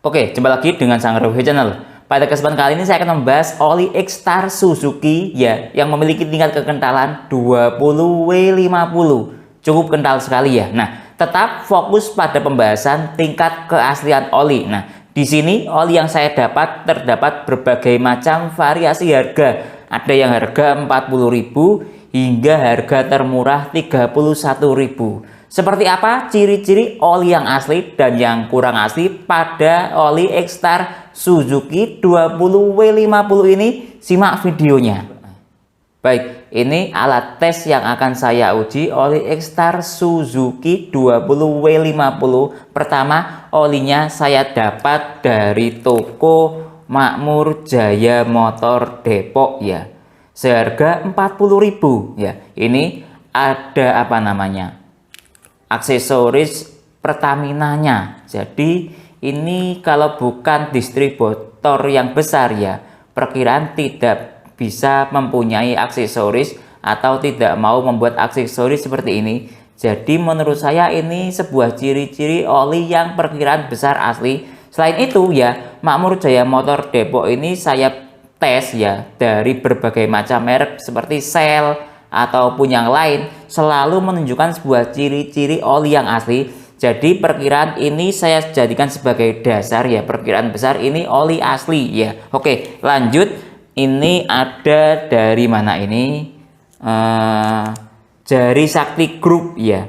Oke, jumpa lagi dengan Sang Review Channel. Pada kesempatan kali ini saya akan membahas oli X-Star Suzuki ya, yang memiliki tingkat kekentalan 20W50. Cukup kental sekali ya. Nah, tetap fokus pada pembahasan tingkat keaslian oli. Nah, di sini oli yang saya dapat terdapat berbagai macam variasi harga. Ada yang harga 40.000 hingga harga termurah 31.000. Seperti apa ciri-ciri oli yang asli dan yang kurang asli pada oli X-Star Suzuki 20W50 ini? Simak videonya. Baik, ini alat tes yang akan saya uji oli X-Star Suzuki 20W50. Pertama, olinya saya dapat dari toko Makmur Jaya Motor Depok ya. Seharga 40.000 ya. Ini ada apa namanya? Aksesoris Pertamina-nya. Jadi ini kalau bukan distributor yang besar ya, perkiraan tidak bisa mempunyai aksesoris atau tidak mau membuat aksesoris seperti ini. Jadi menurut saya ini sebuah ciri-ciri oli yang perkiraan besar asli. Selain itu ya, Makmur Jaya Motor Depok ini saya tes ya dari berbagai macam merek seperti Shell ataupun yang lain, selalu menunjukkan sebuah ciri-ciri oli yang asli. Jadi perkiraan ini saya jadikan sebagai dasar ya, perkiraan besar ini oli asli ya. Oke, lanjut. Ini ada dari mana ini? Jari Sakti Group ya.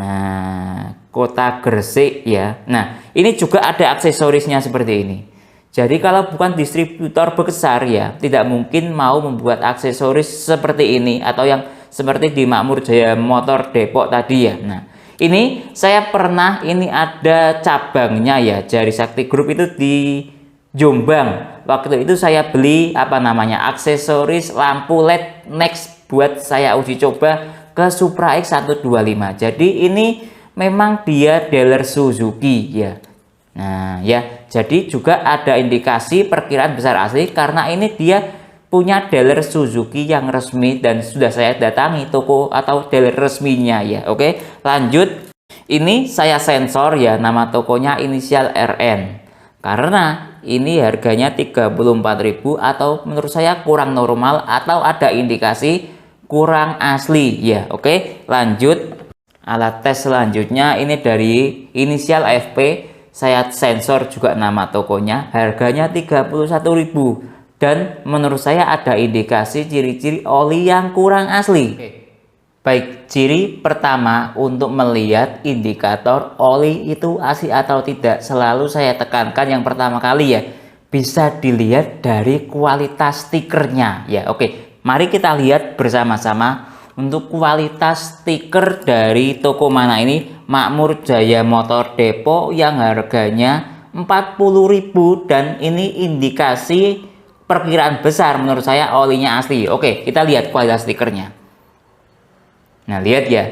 Nah, Kota Gresik ya. Nah, ini juga ada aksesorisnya seperti ini. Jadi kalau bukan distributor besar ya, tidak mungkin mau membuat aksesoris seperti ini atau yang seperti di Makmur Jaya Motor Depok tadi ya. Nah, ini saya pernah, ini ada cabangnya ya, Jari Sakti Group itu di Jombang. Waktu itu saya beli apa namanya, aksesoris lampu LED Next buat saya uji coba ke Supra X 125. Jadi ini memang dia dealer Suzuki ya. Nah ya, jadi juga ada indikasi perkiraan besar asli karena ini dia punya dealer Suzuki yang resmi dan sudah saya datangi toko atau dealer resminya ya. Oke, lanjut. Ini saya sensor ya, nama tokonya inisial RN. Karena ini harganya 34.000 atau menurut saya kurang normal atau ada indikasi kurang asli ya. Oke, lanjut. Alat tes selanjutnya ini dari inisial FP. Saya sensor juga nama tokonya, harganya 31.000 dan menurut saya ada indikasi ciri-ciri oli yang kurang asli. Baik, ciri pertama untuk melihat indikator oli itu asli atau tidak, selalu saya tekankan yang pertama kali ya, bisa dilihat dari kualitas stikernya ya. Oke, mari kita lihat bersama-sama untuk kualitas stiker dari toko mana ini, Makmur Jaya Motor Depok, yang harganya 40.000 dan ini indikasi perkiraan besar menurut saya olinya asli. Oke, kita lihat kualitas stikernya. Nah, lihat ya.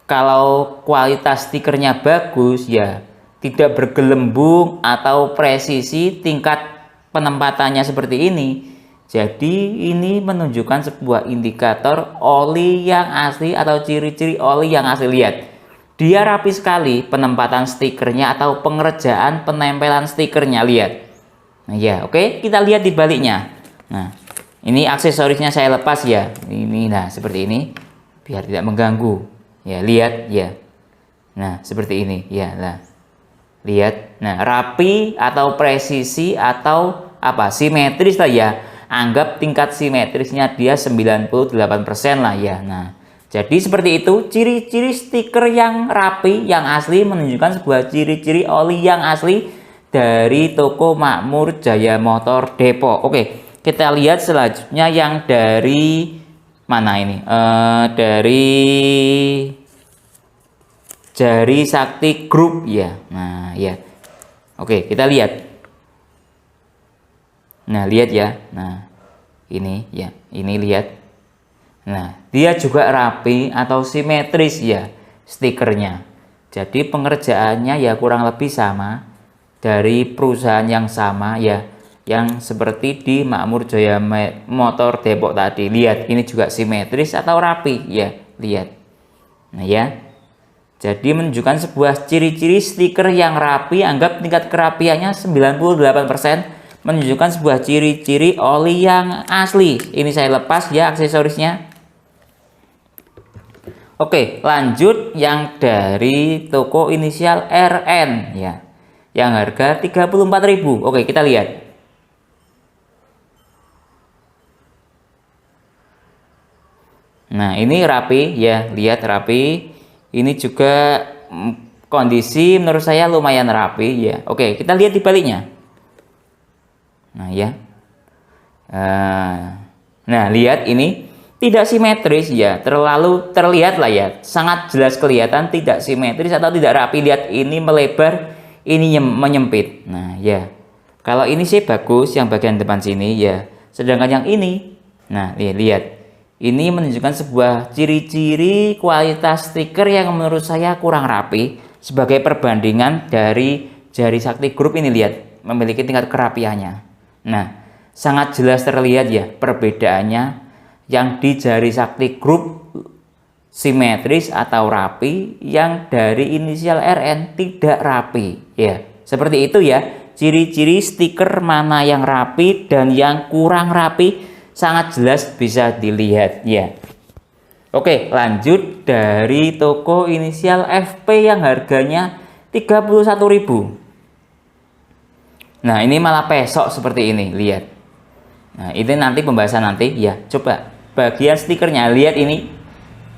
Kalau kualitas stikernya bagus ya, tidak bergelembung atau presisi tingkat penempatannya seperti ini. Jadi ini menunjukkan sebuah indikator oli yang asli atau ciri-ciri oli yang asli. Lihat, dia rapi sekali penempatan stikernya atau pengerjaan penempelan stikernya. Lihat. Nah ya, oke, kita lihat di baliknya. Nah, ini aksesorisnya saya lepas ya. Ini nah seperti ini biar tidak mengganggu. Ya, lihat ya. Nah, seperti ini ya. Nah, lihat. Nah, rapi atau presisi atau apa? Simetris lah ya. Anggap tingkat simetrisnya dia 98% lah ya. Nah, jadi seperti itu ciri-ciri stiker yang rapi, yang asli, menunjukkan sebuah ciri-ciri oli yang asli dari toko Makmur Jaya Motor Depok. Oke, kita lihat selanjutnya yang dari mana ini? Dari Jari Sakti Group ya. Nah, ya. Oke, kita lihat. Nah, lihat ya. Nah, ini ya, ini lihat. Nah, dia juga rapi atau simetris ya stikernya. Jadi pengerjaannya ya kurang lebih sama dari perusahaan yang sama ya, yang seperti di Makmur Jaya Motor Depok tadi. Lihat, ini juga simetris atau rapi ya, lihat. Nah ya. Jadi menunjukkan sebuah ciri-ciri stiker yang rapi, anggap tingkat kerapiannya 98%, menunjukkan sebuah ciri-ciri oli yang asli. Ini saya lepas ya aksesorisnya. Oke, lanjut yang dari toko inisial RN ya. Yang harga 34.000. Oke, kita lihat. Nah, ini rapi ya, lihat rapi. Ini juga kondisi menurut saya lumayan rapi ya. Oke, kita lihat di baliknya. Nah ya. Nah, lihat ini tidak simetris ya, terlalu terlihat lah ya. Sangat jelas kelihatan tidak simetris atau tidak rapi. Lihat ini melebar, ini menyempit. Nah ya. Kalau ini sih bagus yang bagian depan sini ya. Sedangkan yang ini, nah lihat. Ini menunjukkan sebuah ciri-ciri kualitas stiker yang menurut saya kurang rapi. Sebagai perbandingan dari jari sakti group ini, lihat memiliki tingkat kerapiannya. Nah, sangat jelas terlihat ya perbedaannya. Yang di jari sakti group simetris atau rapi, yang dari inisial RN tidak rapi ya. Seperti itu ya, ciri-ciri stiker mana yang rapi dan yang kurang rapi sangat jelas bisa dilihat ya. Oke, lanjut dari toko inisial FP yang harganya 31.000. Nah, ini malah pesok seperti ini, lihat. Nah, ini nanti pembahasan nanti ya. Coba bagian stikernya, lihat ini.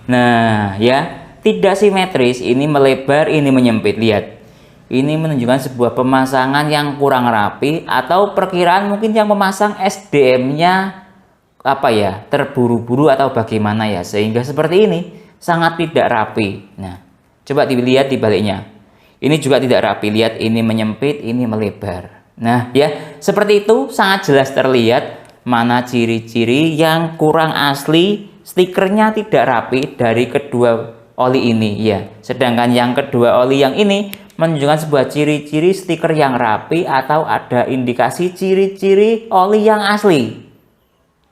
Nah, ya, tidak simetris, ini melebar, ini menyempit, lihat. Ini menunjukkan sebuah pemasangan yang kurang rapi atau perkiraan mungkin yang memasang SDM-nya apa ya, terburu-buru atau bagaimana ya, sehingga seperti ini sangat tidak rapi. Nah, coba dilihat di baliknya. Ini juga tidak rapi, lihat ini menyempit, ini melebar. Nah, ya, seperti itu sangat jelas terlihat mana ciri-ciri yang kurang asli, stikernya tidak rapi dari kedua oli ini ya. Sedangkan yang kedua oli yang ini menunjukkan sebuah ciri-ciri stiker yang rapi atau ada indikasi ciri-ciri oli yang asli.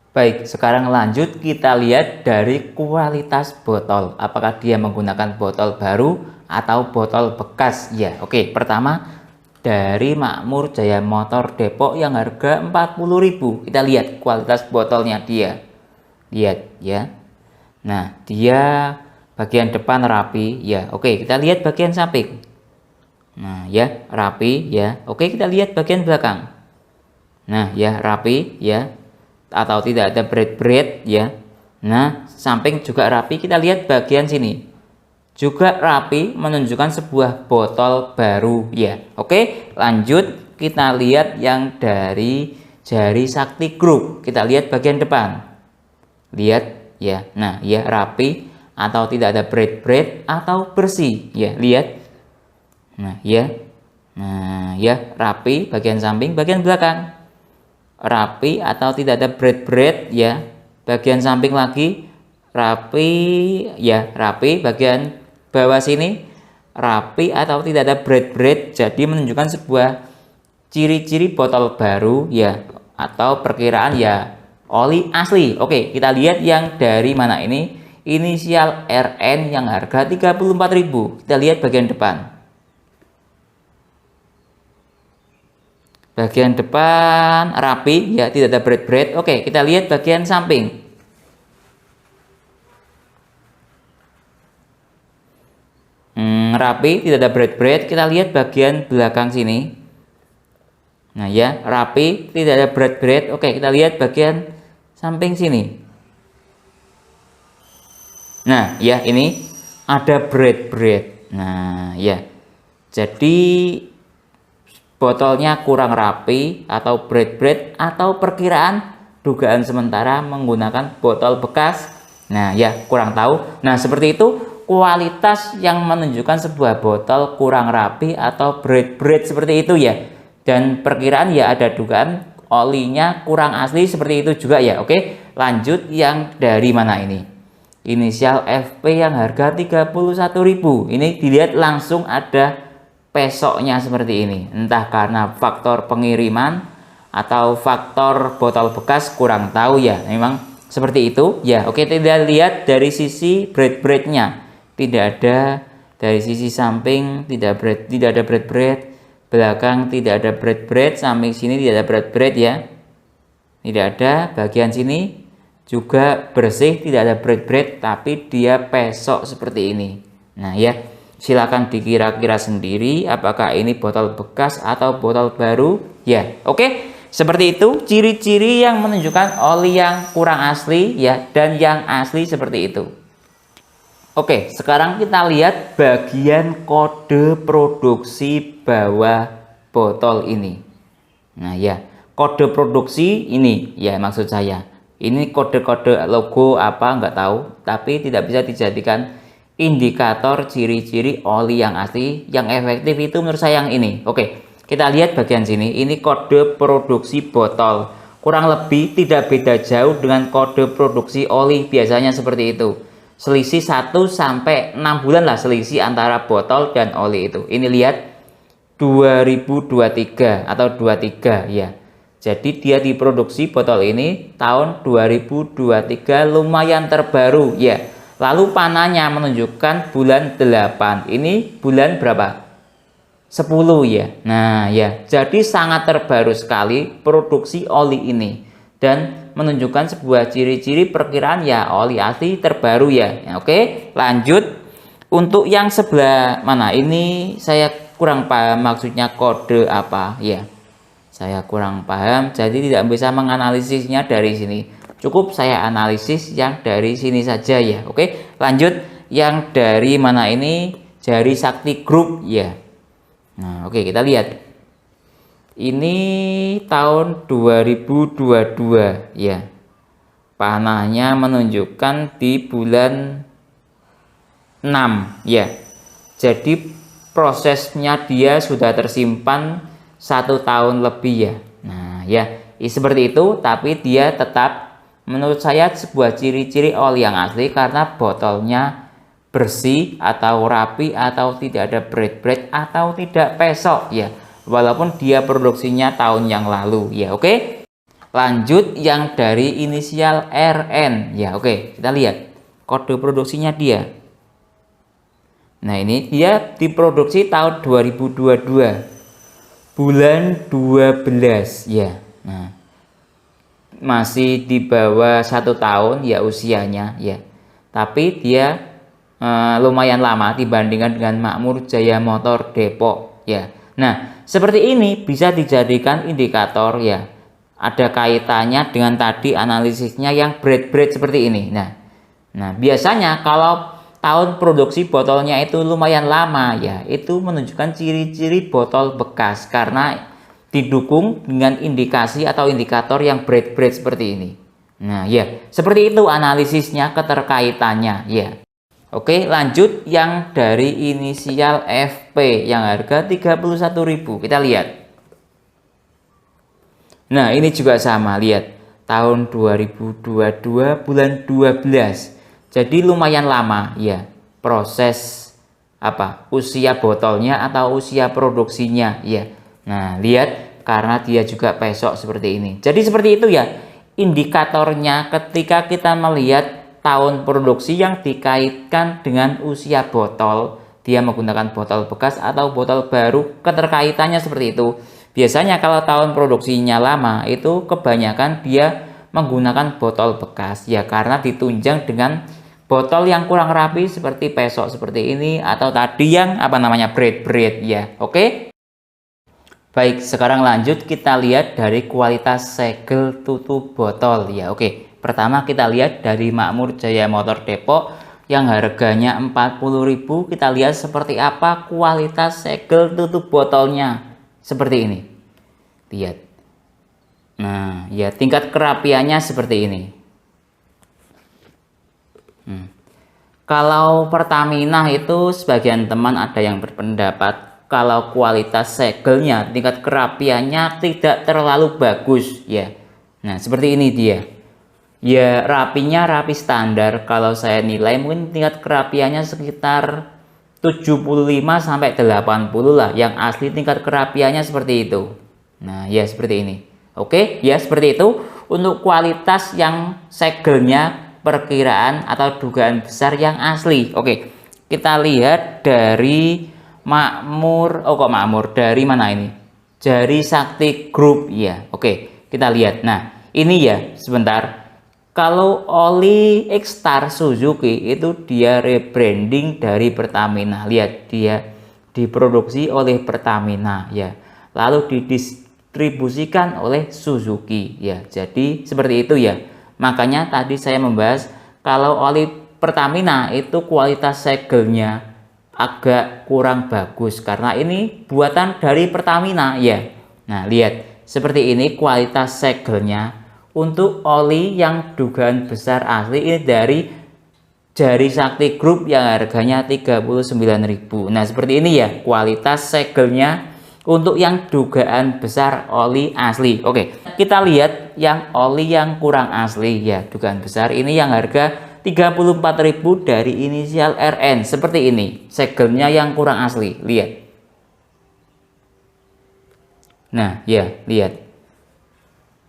Baik, sekarang lanjut kita lihat dari kualitas botol. Apakah dia menggunakan botol baru atau botol bekas? Ya, oke. Pertama dari Makmur Jaya Motor Depok yang harga 40.000. Kita lihat kualitas botolnya dia. Lihat ya. Nah, dia bagian depan rapi ya. Oke, kita lihat bagian samping. Nah, ya, rapi ya. Oke, kita lihat bagian belakang. Nah, ya, rapi ya. Atau tidak ada berat-berat ya. Nah, samping juga rapi. Kita lihat bagian sini juga rapi, menunjukkan sebuah botol baru ya. Oke, lanjut kita lihat yang dari jari sakti group. Kita lihat bagian depan, lihat ya. Nah ya, rapi atau tidak ada berat-berat atau bersih ya, lihat. Nah ya, rapi bagian samping, bagian belakang rapi atau tidak ada berat-berat ya. Bagian samping lagi rapi ya, rapi. Bagian bawah sini rapi atau tidak ada berat-berat. Jadi menunjukkan sebuah ciri-ciri botol baru ya, atau perkiraan ya oli asli. Oke, kita lihat yang dari mana ini. Inisial RN yang harga 34.000. Kita lihat bagian depan. Bagian depan rapi ya, tidak ada berat-berat. Oke, kita lihat bagian samping. Rapi, tidak ada berat-berat. Kita lihat bagian belakang sini. Nah ya, rapi, tidak ada berat-berat. Oke, kita lihat bagian samping sini. Nah ya, ini ada berat-berat. Nah ya, jadi botolnya kurang rapi atau berat-berat atau perkiraan dugaan sementara menggunakan botol bekas. Nah ya, kurang tahu. Nah seperti itu kualitas yang menunjukkan sebuah botol kurang rapi atau berat-berat seperti itu ya. Dan perkiraan ya ada dugaan olinya kurang asli seperti itu juga ya. Oke, lanjut yang dari mana ini? Inisial FP yang harga 31.000. Ini dilihat langsung ada pesoknya seperti ini, entah karena faktor pengiriman atau faktor botol bekas, kurang tahu ya, memang seperti itu ya. Oke, tidak lihat dari sisi berat-beratnya, tidak ada Dari sisi samping tidak ada berat-berat, belakang tidak ada berat-berat, samping sini tidak ada berat-berat ya. Tidak ada, bagian sini juga bersih, tidak ada berat-berat, tapi dia pesok seperti ini. Nah ya, silakan dikira-kira sendiri apakah ini botol bekas atau botol baru ya. Oke, seperti itu ciri-ciri yang menunjukkan oli yang kurang asli ya, dan yang asli seperti itu. Oke, sekarang kita lihat bagian kode produksi bawah botol ini. Nah ya, kode produksi ini ya, maksud saya ini kode-kode logo apa nggak tahu, tapi tidak bisa dijadikan indikator ciri-ciri oli yang asli. Yang efektif itu menurut saya yang ini. Oke, kita lihat bagian sini, ini kode produksi botol. Kurang lebih tidak beda jauh dengan kode produksi oli, biasanya seperti itu. Selisih 1 sampai 6 bulan lah selisih antara botol dan oli itu. Ini lihat 2023 atau 23 ya. Jadi dia diproduksi botol ini tahun 2023, lumayan terbaru ya. Lalu panahnya menunjukkan bulan 8. Ini bulan berapa? 10 ya. Nah ya, jadi sangat terbaru sekali produksi oli ini. Dan menunjukkan sebuah ciri-ciri perkiraan ya oli asli terbaru ya. Oke, lanjut. Untuk yang sebelah mana ini saya kurang paham maksudnya kode apa ya. Saya kurang paham, jadi tidak bisa menganalisisnya dari sini. Cukup saya analisis yang dari sini saja ya. Oke, lanjut. Yang dari mana ini? Jari Sakti Group ya. Nah, oke, kita lihat. Ini tahun 2022 ya. Panahnya menunjukkan di bulan 6 ya. Jadi prosesnya dia sudah tersimpan 1 tahun lebih ya. Nah ya, seperti itu, tapi dia tetap menurut saya sebuah ciri-ciri oli yang asli karena botolnya bersih atau rapi atau tidak ada berat-berat atau tidak pesok ya. Walaupun dia produksinya tahun yang lalu ya. Oke, lanjut yang dari inisial RN ya. Oke, kita lihat kode produksinya dia. Nah ini dia diproduksi tahun 2022 bulan 12 ya. Nah masih di bawah 1 tahun ya usianya ya, tapi dia lumayan lama dibandingkan dengan Makmur Jaya Motor Depok ya. Nah seperti ini bisa dijadikan indikator ya, ada kaitannya dengan tadi analisisnya yang berat-berat seperti ini. Nah biasanya kalau tahun produksi botolnya itu lumayan lama ya, itu menunjukkan ciri-ciri botol bekas karena didukung dengan indikasi atau indikator yang berat-berat seperti ini. Nah ya, seperti itu analisisnya, keterkaitannya ya. Oke, lanjut yang dari inisial FP yang harga 31.000. Kita lihat. Nah, ini juga sama, lihat. Tahun 2022 bulan 12. Jadi lumayan lama ya proses usia botolnya atau usia produksinya ya. Nah, lihat karena dia juga pesok seperti ini. Jadi seperti itu ya indikatornya ketika kita melihat tahun produksi yang dikaitkan dengan usia botol, dia menggunakan botol bekas atau botol baru, keterkaitannya seperti itu. Biasanya kalau tahun produksinya lama itu kebanyakan dia menggunakan botol bekas ya, karena ditunjang dengan botol yang kurang rapi seperti pesok seperti ini atau tadi yang berat-berat ya. Oke. Baik, sekarang lanjut kita lihat dari kualitas segel tutup botol ya. Oke. Pertama kita lihat dari Makmur Jaya Motor Depok yang harganya 40.000. Kita lihat seperti apa kualitas segel tutup botolnya. Seperti ini. Lihat. Nah, ya tingkat kerapiannya seperti ini. Kalau Pertamina itu sebagian teman ada yang berpendapat kalau kualitas segelnya, tingkat kerapiannya tidak terlalu bagus ya. Nah, seperti ini dia. Ya rapinya rapi standar, kalau saya nilai mungkin tingkat kerapiannya sekitar 75 sampai 80 lah, yang asli tingkat kerapiannya seperti itu. Nah ya seperti ini. Oke ya, seperti itu untuk kualitas yang segelnya, perkiraan atau dugaan besar yang asli. Oke, kita lihat dari Makmur, oh kok Makmur, dari mana ini? Dari Sakti Group ya. Oke, kita lihat. Nah, ini ya, sebentar. Kalau oli X-Star Suzuki itu dia rebranding dari Pertamina. Lihat, dia diproduksi oleh Pertamina ya. Lalu didistribusikan oleh Suzuki ya. Jadi seperti itu ya. Makanya tadi saya membahas kalau oli Pertamina itu kualitas segelnya agak kurang bagus karena ini buatan dari Pertamina ya. Nah, lihat seperti ini kualitas segelnya. Untuk oli yang dugaan besar asli ini dari Jari Sakti Group yang harganya 39.000. Nah, seperti ini ya kualitas segelnya untuk yang dugaan besar oli asli. Oke, kita lihat yang oli yang kurang asli ya, dugaan besar ini yang harga 34.000 dari inisial RN. Seperti ini segelnya yang kurang asli, lihat. Nah ya, lihat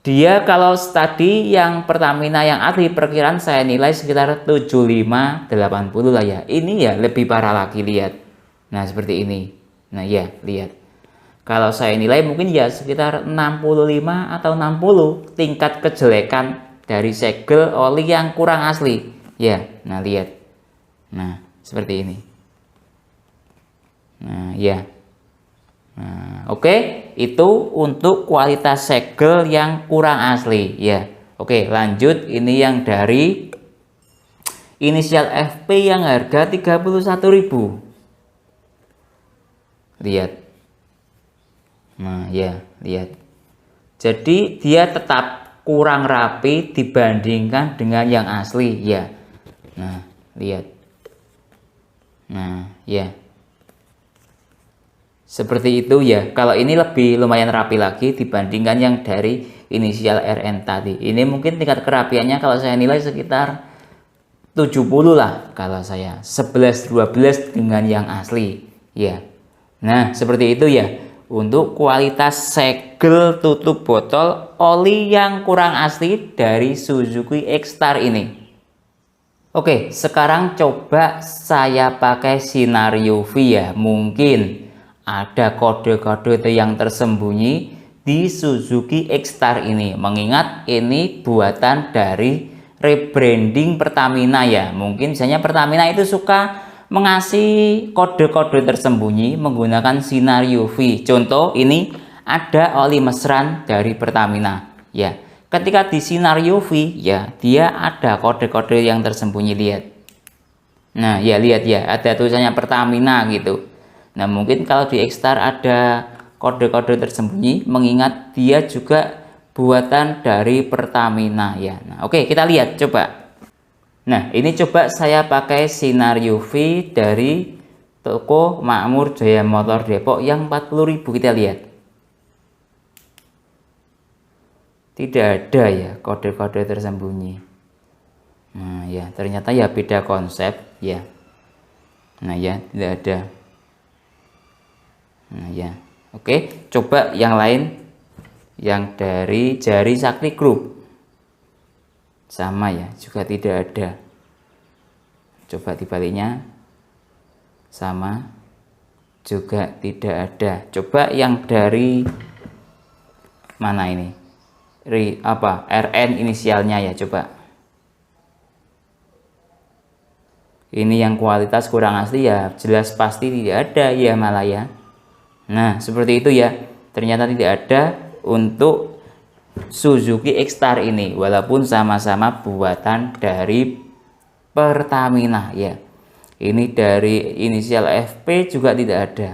dia kalau tadi yang Pertamina yang asli perkiraan saya nilai sekitar 75-80 lah ya. Ini ya lebih parah lagi, lihat. Nah seperti ini. Nah ya, lihat. Kalau saya nilai mungkin ya sekitar 65 atau 60 tingkat kejelekan dari segel oli yang kurang asli. Ya, nah lihat. Nah, seperti ini. Nah, ya. Nah, oke, itu untuk kualitas segel yang kurang asli ya. Oke, lanjut. Ini yang dari inisial FP yang harga 31.000. Lihat. Nah, ya, lihat. Jadi dia tetap kurang rapi dibandingkan dengan yang asli ya. Nah, lihat. Nah, ya. Seperti itu ya. Kalau ini lebih lumayan rapi lagi dibandingkan yang dari inisial RN tadi. Ini mungkin tingkat kerapiannya kalau saya nilai sekitar 70 lah kalau saya. 11-12 dengan yang asli ya. Nah, seperti itu ya. Untuk kualitas segel tutup botol oli yang kurang asli dari Suzuki X-Star ini. Oke, sekarang coba saya pakai sinario V ya. Mungkin ada kode-kode yang tersembunyi di Suzuki X-Star ini. Mengingat ini buatan dari rebranding Pertamina ya. Mungkin misalnya Pertamina itu suka mengasih kode-kode tersembunyi menggunakan sinario V. Contoh ini ada oli mesran dari Pertamina ya. Ketika di sinario V ya, dia ada kode-kode yang tersembunyi, lihat. Nah ya, lihat ya, ada tulisannya Pertamina gitu. Nah mungkin kalau di X-Star ada kode-kode tersembunyi mengingat dia juga buatan dari Pertamina ya. Nah oke, kita lihat coba. Nah ini coba saya pakai sinario V dari toko Makmur Jaya Motor Depok yang 40.000. Kita lihat. Tidak ada ya kode-kode tersembunyi. Nah ya, ternyata ya beda konsep ya. Nah ya, tidak ada. Nah ya, oke, coba yang lain yang dari Jari Sakti Group. Sama ya, juga tidak ada. Coba dibaliknya. Sama, juga tidak ada. Coba yang dari mana ini? RN inisialnya ya, coba. Ini yang kualitas kurang asli ya, jelas pasti tidak ada ya malah ya. Nah seperti itu ya, ternyata tidak ada untuk Suzuki X-Star ini walaupun sama-sama buatan dari Pertamina ya. Ini dari inisial FP juga tidak ada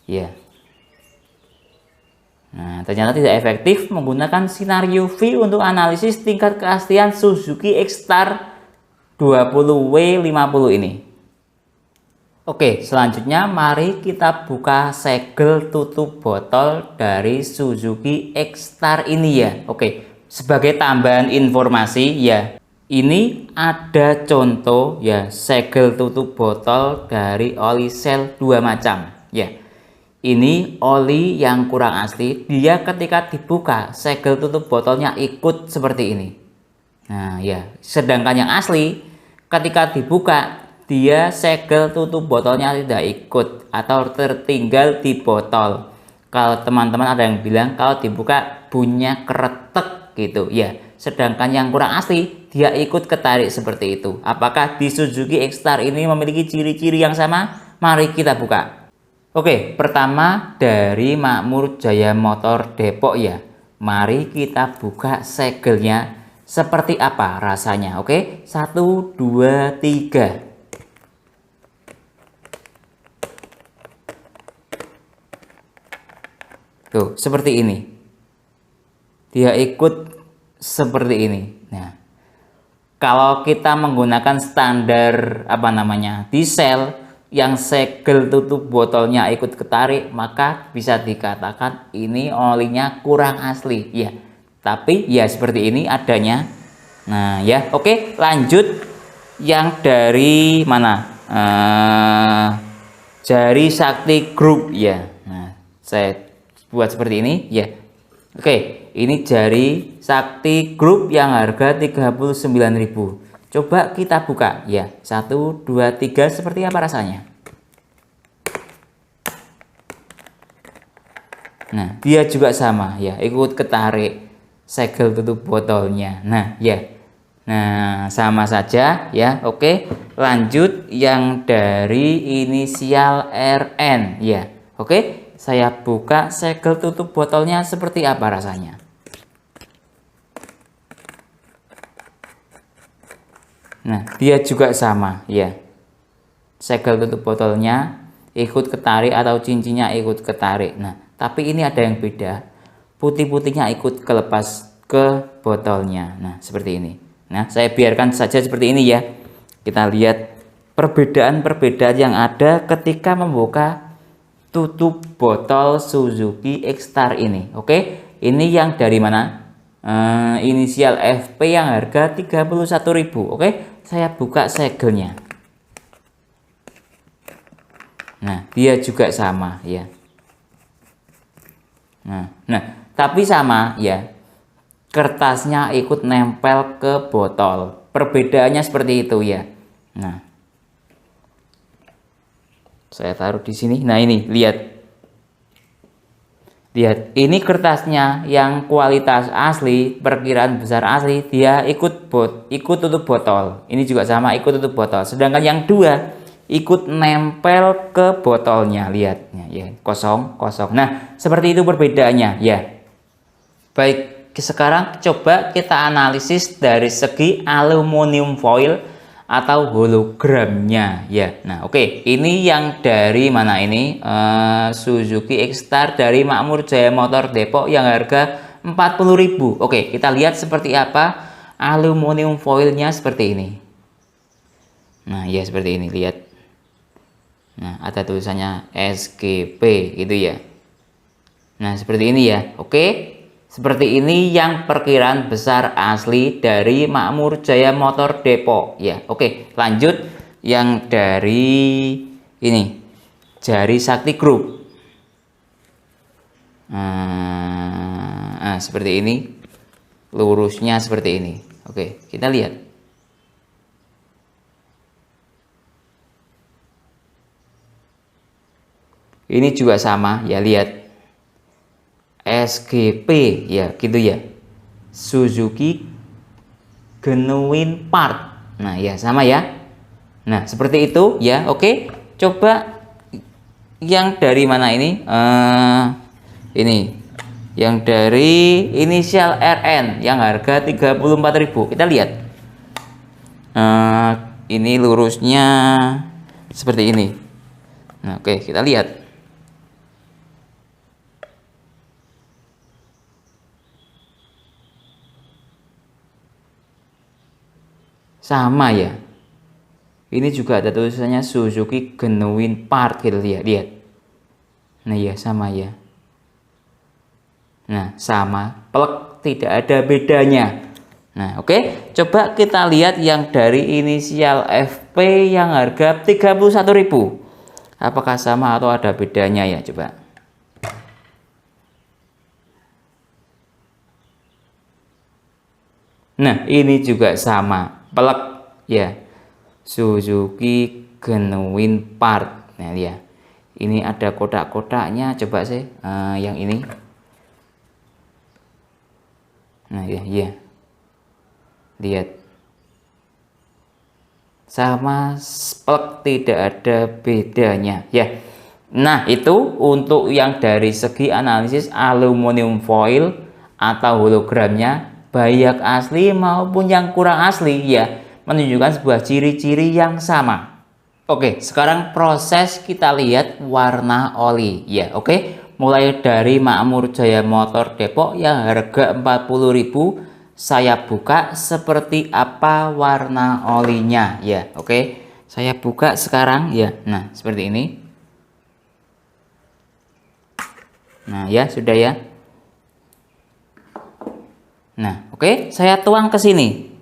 ya. Nah, ternyata tidak efektif menggunakan sinario V untuk analisis tingkat keaslian Suzuki X-Star 20W50 ini. Oke, selanjutnya mari kita buka segel tutup botol dari Suzuki X-Star ini ya. Oke, sebagai tambahan informasi ya, ini ada contoh ya segel tutup botol dari oli sel 2 macam ya. Ini oli yang kurang asli, dia ketika dibuka segel tutup botolnya ikut seperti ini. Nah ya, sedangkan yang asli ketika dibuka dia segel tutup botolnya tidak ikut atau tertinggal di botol. Kalau teman-teman ada yang bilang kalau dibuka bunyinya kretek gitu ya. Sedangkan yang kurang asli dia ikut ketarik seperti itu. Apakah di Suzuki X-Star ini memiliki ciri-ciri yang sama? Mari kita buka. Oke, pertama dari Makmur Jaya Motor Depok ya. Mari kita buka segelnya seperti apa rasanya. Oke, 1, 2, 3. Tuh, seperti ini. Dia ikut seperti ini. Nah, kalau kita menggunakan standar diesel yang segel tutup botolnya ikut ketarik, maka bisa dikatakan ini olinya kurang asli ya. Tapi ya seperti ini adanya. Nah, ya, oke, lanjut yang dari mana? Jari Sakti Group ya. Nah, saya buat seperti ini ya. Oke, ini Jari Sakti Group yang harga 39.000. Coba kita buka ya. 1, 2, 3, seperti apa rasanya? Nah, dia juga sama ya, ikut ketarik segel tutup botolnya. Nah, ya. Nah, sama saja ya. Oke, lanjut yang dari inisial RN ya. Oke, saya buka segel tutup botolnya seperti apa rasanya. Nah, dia juga sama ya. Segel tutup botolnya ikut ketarik atau cincinnya ikut ketarik. Nah, tapi ini ada yang beda. Putih-putihnya ikut kelepas ke botolnya. Nah, seperti ini. Nah, saya biarkan saja seperti ini ya. Kita lihat perbedaan-perbedaan yang ada ketika membuka tutup botol Suzuki X-Star ini. Oke, ini yang dari mana? Inisial FP yang harga 31.000. Oke, saya buka segelnya. Nah, dia juga sama ya. Nah, tapi sama ya. Kertasnya ikut nempel ke botol. Perbedaannya seperti itu ya. Nah, saya taruh di sini. Nah, ini lihat. Lihat, ini kertasnya yang kualitas asli, perkiraan besar asli, dia ikut tutup botol. Ini juga sama, ikut tutup botol. Sedangkan yang dua ikut nempel ke botolnya. Lihat ya, kosong. Nah, seperti itu perbedaannya ya. Baik, sekarang coba kita analisis dari segi aluminium foil atau hologramnya ya. Nah, oke, ini yang dari mana ini? Suzuki X-Star dari Makmur Jaya Motor Depok yang harga 40.000. Oke, kita lihat seperti apa aluminium foilnya seperti ini. Nah, ya seperti ini, lihat. Nah, ada tulisannya SGP gitu ya. Nah, seperti ini ya. Oke. Seperti ini yang perkiraan besar asli dari Makmur Jaya Motor Depok ya. Oke, lanjut yang dari ini Jari Sakti Group. Nah, seperti ini, lurusnya seperti ini. Oke, kita lihat. Ini juga sama ya, lihat. SGP ya gitu ya, Suzuki Genuine Part. Nah ya sama ya. Nah seperti itu ya. Oke, coba yang dari mana ini? Ini yang dari inisial RN yang harga 34.000. Kita lihat. Ini lurusnya seperti ini. Nah oke, kita lihat. Sama ya. Ini juga ada tulisannya Suzuki Genuine Part gitu ya, lihat. Nah ya sama ya. Nah sama, plek, tidak ada bedanya. Nah oke, coba kita lihat yang dari inisial FP yang harga 31.000. Apakah sama atau ada bedanya ya, coba. Nah ini juga sama, pelek ya. Suzuki Genuine Part. Nah ya, ini ada kotak-kotaknya, coba sih yang ini. Nah ya, lihat, sama plek, tidak ada bedanya ya. Nah itu untuk yang dari segi analisis aluminium foil atau hologramnya, baik asli maupun yang kurang asli ya, menunjukkan sebuah ciri-ciri yang sama. Oke, sekarang proses kita lihat warna oli ya. Oke, mulai dari Makmur Jaya Motor Depok yang harga 40.000, saya buka seperti apa warna olinya ya. Oke, saya buka sekarang ya. Nah, seperti ini. Nah, ya sudah ya. Nah, oke, saya tuang ke sini.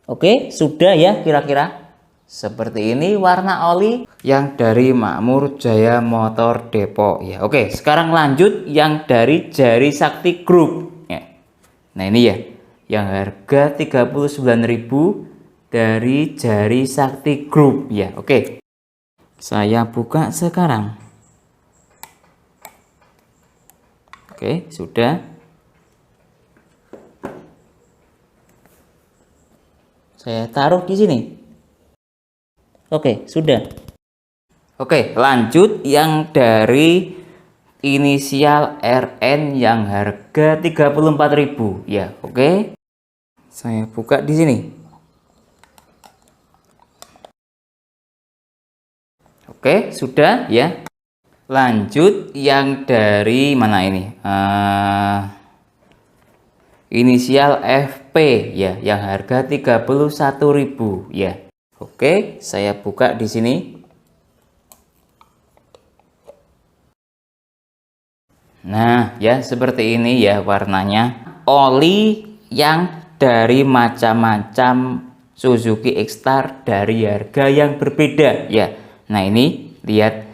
Oke, sudah ya, kira-kira seperti ini warna oli yang dari Makmur Jaya Motor Depok ya. Oke, sekarang lanjut yang dari Jari Sakti Group ya. Nah ini ya, yang harga 39.000 dari Jari Sakti Group ya. Oke, saya buka sekarang. Oke, sudah. Saya taruh di sini. Oke, sudah. Oke, lanjut yang dari inisial RN yang harga 34.000 ya. Oke. Saya buka di sini. Oke, sudah ya. Lanjut yang dari mana ini? Inisial FP ya, yang harga 31.000 ya. Oke, saya buka di sini. Nah, ya seperti ini ya warnanya. Oli yang dari macam-macam Suzuki X-Star dari harga yang berbeda ya. Nah, ini lihat.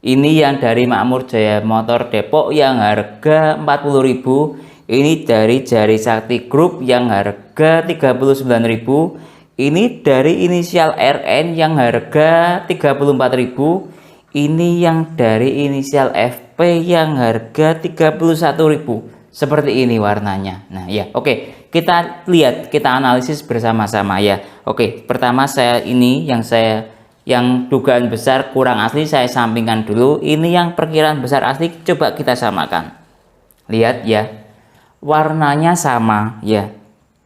Ini yang dari Makmur Jaya Motor Depok yang harga 40.000. Ini dari Jari Sakti Group yang harga 39.000. Ini dari inisial RN yang harga 34.000. Ini yang dari inisial FP yang harga 31.000. Seperti ini warnanya. Nah ya, oke, kita lihat, kita analisis bersama-sama ya. Oke, pertama yang dugaan besar kurang asli saya sampingkan dulu. Ini yang perkiraan besar asli coba kita samakan. Lihat ya, warnanya sama ya,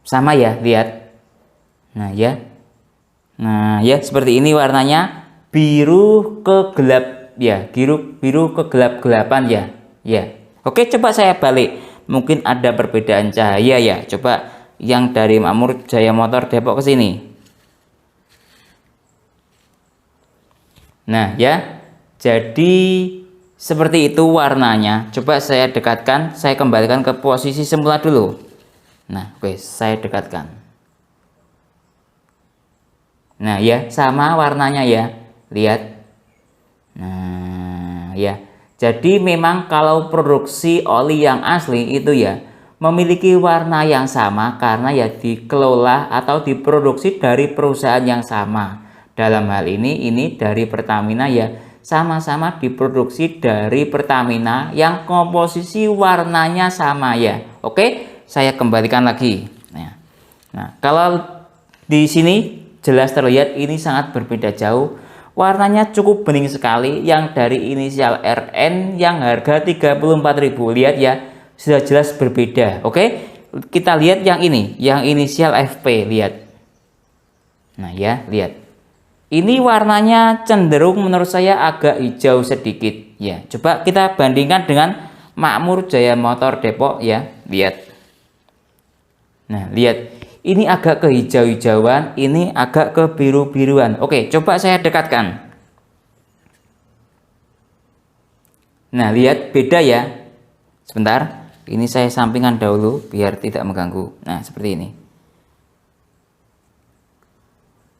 sama ya, lihat. Nah ya seperti ini warnanya, biru ke gelap ya, biru ke gelap-gelapan ya. Ya, oke, coba saya balik, mungkin ada perbedaan cahaya ya. Coba yang dari Makmur Jaya Motor Depok ke sini. Nah ya, jadi seperti itu warnanya. Coba saya dekatkan, saya kembalikan ke posisi semula dulu. Nah oke, saya dekatkan. Nah ya, sama warnanya ya, lihat. Nah ya, jadi memang kalau produksi oli yang asli itu ya memiliki warna yang sama karena ya dikelola atau diproduksi dari perusahaan yang sama. Dalam hal ini dari Pertamina ya, sama-sama diproduksi dari Pertamina yang komposisi warnanya sama ya. Oke, saya kembalikan lagi. Nah, kalau di sini jelas terlihat ini sangat berbeda jauh. Warnanya cukup bening sekali yang dari inisial RN yang harga 34.000. Lihat ya, sudah jelas berbeda. Oke, kita lihat yang ini, yang inisial FP, lihat. Nah ya, lihat. Ini warnanya cenderung menurut saya agak hijau sedikit ya. Coba kita bandingkan dengan Makmur Jaya Motor Depok ya, lihat. Nah, lihat. Ini agak ke hijau-hijauan, ini agak ke biru-biruan. Oke, coba saya dekatkan. Nah, lihat beda ya. Sebentar, ini saya sampingkan dahulu biar tidak mengganggu. Nah, seperti ini.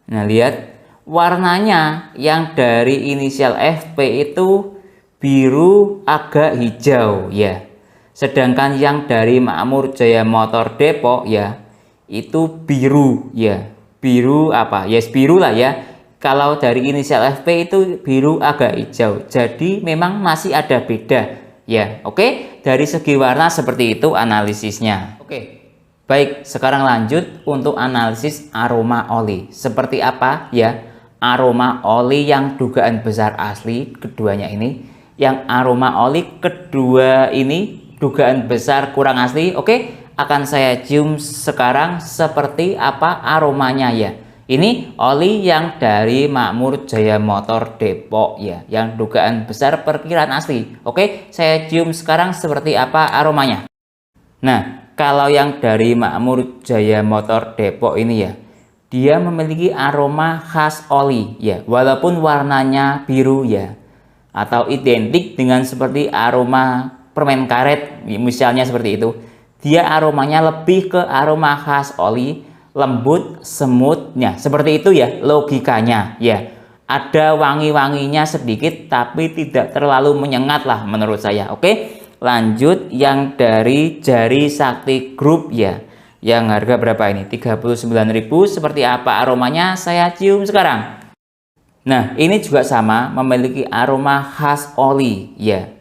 Nah, lihat. Warnanya yang dari inisial FP itu biru agak hijau ya. Sedangkan yang dari Makmur Jaya Motor Depok ya, itu biru ya. Biru apa? Yes, biru lah ya. Kalau dari inisial FP itu biru agak hijau. Jadi memang masih ada beda ya. Oke, dari segi warna seperti itu analisisnya. Oke. Baik, sekarang lanjut untuk analisis aroma oli. Seperti apa ya aroma oli yang dugaan besar asli keduanya ini. Yang aroma oli kedua ini dugaan besar kurang asli. Oke, akan saya cium sekarang seperti apa aromanya ya. Ini oli yang dari Makmur Jaya Motor Depok ya, yang dugaan besar perkiraan asli. Oke, saya cium sekarang seperti apa aromanya. Nah, kalau yang dari Makmur Jaya Motor Depok ini ya, dia memiliki aroma khas oli ya, walaupun warnanya biru ya, atau identik dengan seperti aroma permen karet misalnya seperti itu. Dia aromanya lebih ke aroma khas oli, lembut, semutnya seperti itu ya logikanya ya. Ada wangi-wanginya sedikit tapi tidak terlalu menyengat lah menurut saya. Oke. Lanjut yang dari Jari Sakti Group ya, yang harga berapa ini? 39.000. Seperti apa aromanya? Saya cium sekarang. Nah, ini juga sama, memiliki aroma khas oli ya,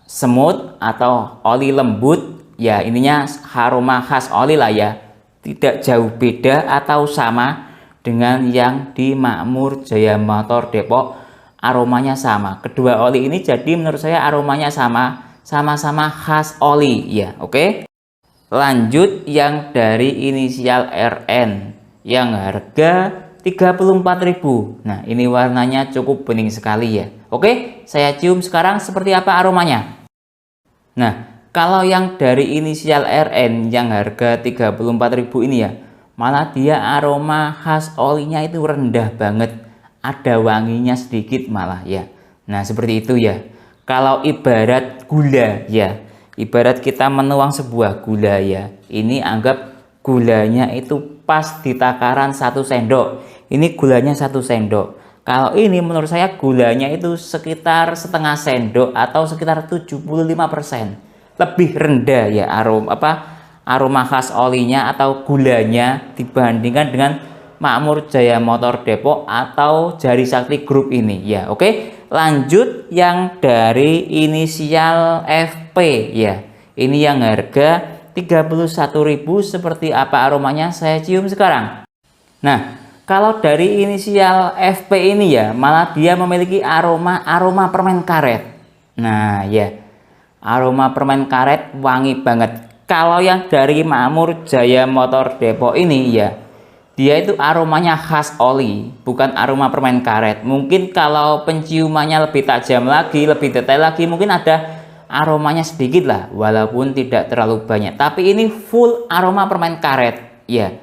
semut atau oli lembut ya, ininya aroma khas oli lah ya, tidak jauh beda atau sama dengan yang di Makmur Jaya Motor Depok. Aromanya sama, kedua oli ini jadi menurut saya aromanya sama-sama khas oli ya. Oke. Lanjut yang dari inisial RN yang harga 34.000. Nah, ini warnanya cukup bening sekali ya. Oke, saya cium sekarang seperti apa aromanya. Nah, kalau yang dari inisial RN yang harga 34.000 ini ya, malah dia aroma khas olinya itu rendah banget, ada wanginya sedikit malah ya. Nah, seperti itu ya. Kalau ibarat gula ya, ibarat kita menuang sebuah gula ya, ini anggap gulanya itu pas di takaran 1 sendok. Ini gulanya 1 sendok. Kalau ini menurut saya gulanya itu sekitar setengah sendok atau sekitar 75%. Lebih rendah ya aroma khas olinya atau gulanya dibandingkan dengan Makmur Jaya Motor Depok atau Jari Sakti Group ini ya. Oke. Lanjut yang dari inisial FP ya. Ini yang harga 31.000. Seperti apa aromanya? Saya cium sekarang. Nah, kalau dari inisial FP ini ya, malah dia memiliki aroma permen karet. Nah, ya. Aroma permen karet wangi banget. Kalau yang dari Makmur Jaya Motor Depok ini ya, dia itu aromanya khas oli, bukan aroma permen karet. Mungkin kalau penciumannya lebih tajam lagi, lebih detail lagi, mungkin ada aromanya sedikit lah, walaupun tidak terlalu banyak. Tapi ini full aroma permen karet, ya.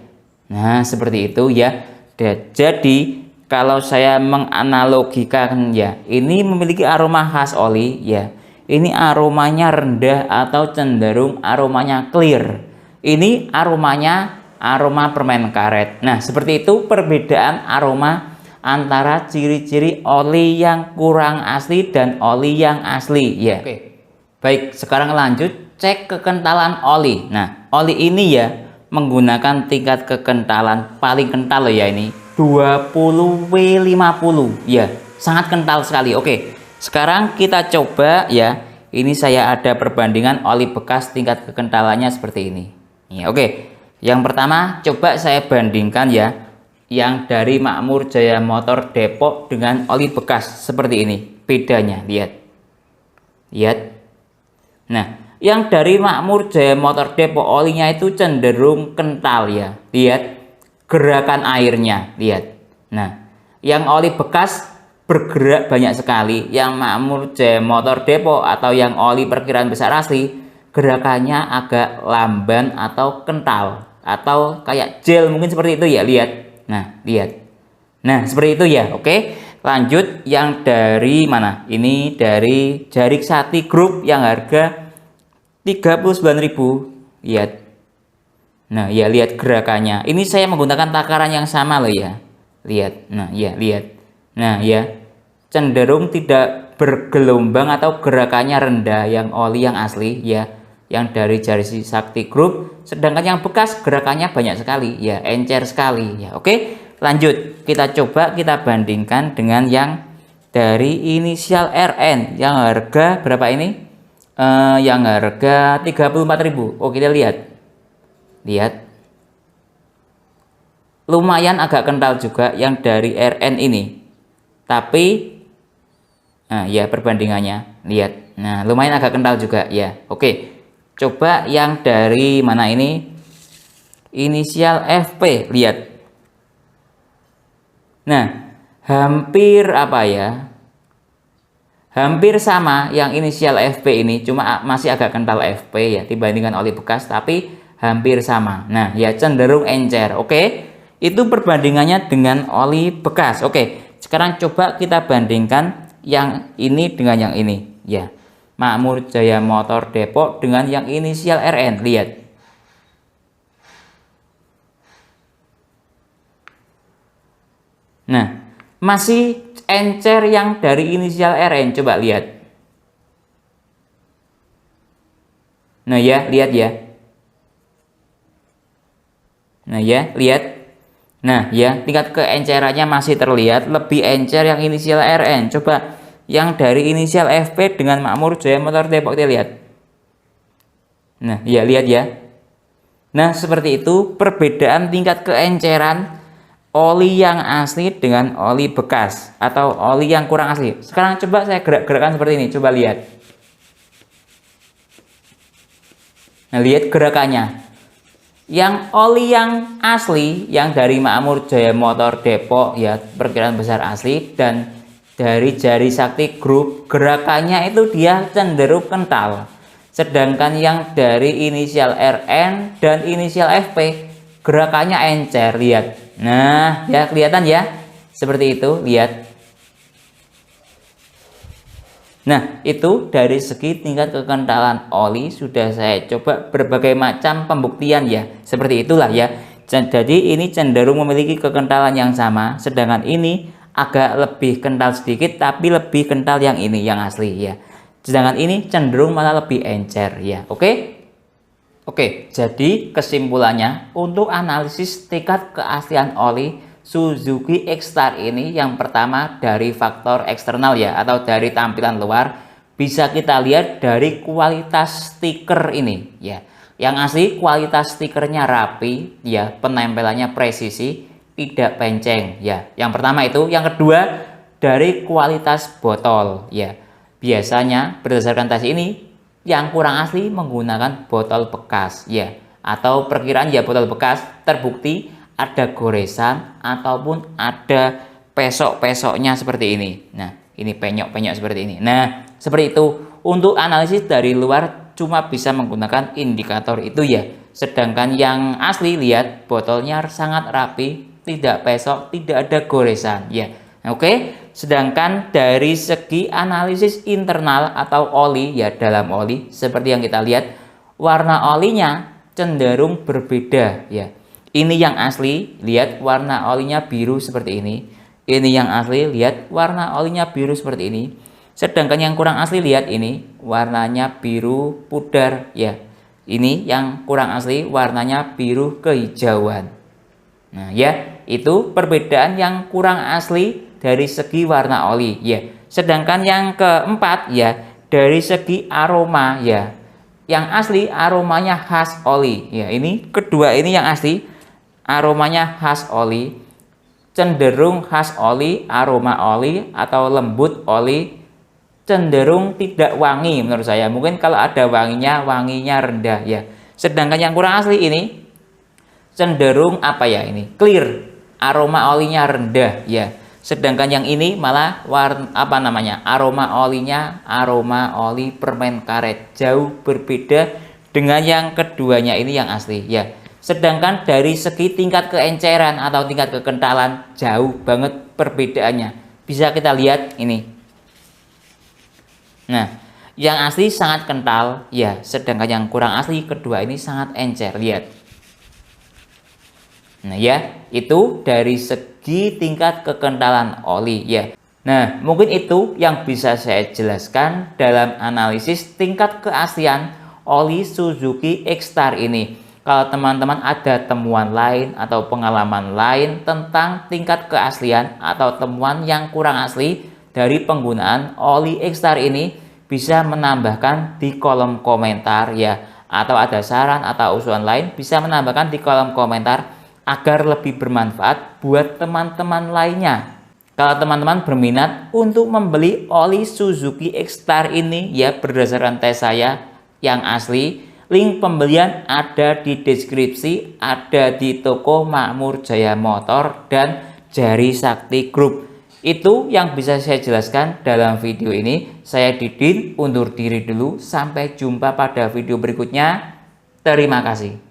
Nah, seperti itu ya. Jadi kalau saya menganalogikan ya, ini memiliki aroma khas oli, ya. Ini aromanya rendah atau cenderung aromanya clear. Ini aroma permen karet. Nah, seperti itu perbedaan aroma antara ciri-ciri oli yang kurang asli dan oli yang asli ya. Oke. Baik, sekarang lanjut cek kekentalan oli. Nah, oli ini ya menggunakan tingkat kekentalan paling kental loh ya, ini 20W50 ya, sangat kental sekali. Oke. Sekarang kita coba ya. Ini saya ada perbandingan oli bekas tingkat kekentalannya seperti ini. Ya, oke. Yang pertama coba saya bandingkan ya, yang dari Makmur Jaya Motor Depok dengan oli bekas seperti ini. Bedanya, lihat. Nah, yang dari Makmur Jaya Motor Depok olinya itu cenderung kental ya. Lihat gerakan airnya, lihat. Nah, yang oli bekas bergerak banyak sekali. Yang Makmur Jaya Motor Depok atau yang oli perkiraan besar asli, gerakannya agak lamban atau kental atau kayak gel mungkin seperti itu ya, lihat. Nah, lihat. Nah, seperti itu ya. Oke. Lanjut yang dari mana? Ini dari Jari Sakti Group yang harga 39.000. Lihat. Nah, ya lihat gerakannya. Ini saya menggunakan takaran yang sama loh ya. Lihat. Nah, ya lihat. Nah, ya. Cenderung tidak bergelombang atau gerakannya rendah yang oli yang asli ya. yang dari jari sakti group, sedangkan yang bekas gerakannya banyak sekali ya, encer sekali ya. Oke, lanjut kita coba kita bandingkan dengan yang dari inisial RN yang harga berapa ini? Yang harga 34.000. Oh, kita lihat lumayan agak kental juga yang dari RN ini, tapi nah ya perbandingannya lihat, nah lumayan agak kental juga ya. Oke, coba yang dari mana ini, inisial FP, lihat. Nah hampir apa ya, hampir sama yang inisial FP ini, cuma masih agak kental FP ya dibandingkan oli bekas, tapi hampir sama. Nah ya cenderung encer. Oke, itu perbandingannya dengan oli bekas. Oke, sekarang coba kita bandingkan yang ini dengan yang ini ya, Makmur Jaya Motor Depok dengan yang inisial RN. Lihat, nah masih encer yang dari inisial RN. Coba lihat, nah ya lihat ya, nah ya lihat. Nah ya, tingkat keencerannya masih terlihat lebih encer yang inisial RN. Coba yang dari inisial FP dengan Makmur Jaya Motor Depok, kita lihat. Nah ya lihat ya. Nah seperti itu perbedaan tingkat keenceran oli yang asli dengan oli bekas atau oli yang kurang asli. Sekarang coba saya gerak-gerakan seperti ini, coba lihat. Nah lihat gerakannya. Yang oli yang asli yang dari Makmur Jaya Motor Depok ya, perkiraan besar asli, dan dari jari sakti group gerakannya itu dia cenderung kental, sedangkan yang dari inisial RN dan inisial FP gerakannya encer. Lihat, nah ya kelihatan ya seperti itu, lihat. Nah itu dari segi tingkat kekentalan oli sudah saya coba berbagai macam pembuktian ya, seperti itulah ya. Jadi ini cenderung memiliki kekentalan yang sama, sedangkan ini agak lebih kental sedikit, tapi lebih kental yang ini yang asli ya, sedangkan ini cenderung malah lebih encer ya. Oke, jadi kesimpulannya untuk analisis tingkat keaslian oli Suzuki X-Star ini, yang pertama dari faktor eksternal ya, atau dari tampilan luar, bisa kita lihat dari kualitas stiker ini ya. Yang asli kualitas stikernya rapi ya, penempelannya presisi, tidak penceng ya. Yang pertama itu. Yang kedua dari kualitas botol ya. Biasanya berdasarkan tes ini yang kurang asli menggunakan botol bekas ya, atau perkiraan ya botol bekas terbukti ada goresan ataupun ada pesok-pesoknya seperti ini. Nah ini penyok-penyok seperti ini. Nah seperti itu. Untuk analisis dari luar cuma bisa menggunakan indikator itu ya, sedangkan yang asli lihat botolnya sangat rapi, tidak pesok, tidak ada goresan ya. Oke, sedangkan dari segi analisis internal atau oli ya, dalam oli seperti yang kita lihat, warna olinya cenderung berbeda ya. Ini yang asli, lihat warna olinya biru seperti ini. Ini yang asli, lihat warna olinya biru seperti ini. Sedangkan yang kurang asli, lihat ini warnanya biru pudar ya. Ini yang kurang asli warnanya biru kehijauan. Nah ya, itu perbedaan yang kurang asli dari segi warna oli ya. Sedangkan yang keempat ya, dari segi aroma ya. Yang asli aromanya khas oli ya. Ini kedua ini yang asli aromanya khas oli, cenderung khas oli, aroma oli atau lembut oli, cenderung tidak wangi menurut saya. Mungkin kalau ada wanginya, wanginya rendah ya. Sedangkan yang kurang asli ini cenderung apa ya, ini clear, aroma olinya rendah ya. Sedangkan yang ini malah aroma olinya aroma oli permen karet, jauh berbeda dengan yang keduanya ini yang asli ya. Sedangkan dari segi tingkat keenceran atau tingkat kekentalan jauh banget perbedaannya. Bisa kita lihat ini. Nah, yang asli sangat kental ya, sedangkan yang kurang asli kedua ini sangat encer, lihat. Nah ya, itu dari segi tingkat kekentalan oli ya. Nah, mungkin itu yang bisa saya jelaskan dalam analisis tingkat keaslian oli Suzuki X-Star ini. Kalau teman-teman ada temuan lain atau pengalaman lain tentang tingkat keaslian atau temuan yang kurang asli dari penggunaan oli X-Star ini, bisa menambahkan di kolom komentar ya. Atau ada saran atau usulan lain, bisa menambahkan di kolom komentar agar lebih bermanfaat buat teman-teman lainnya. Kalau teman-teman berminat untuk membeli oli Suzuki X-Star ini ya, berdasarkan tes saya yang asli, link pembelian ada di deskripsi, ada di toko Makmur Jaya Motor dan Jari Sakti Group. Itu yang bisa saya jelaskan dalam video ini. Saya Didin undur diri dulu. Sampai jumpa pada video berikutnya. Terima kasih.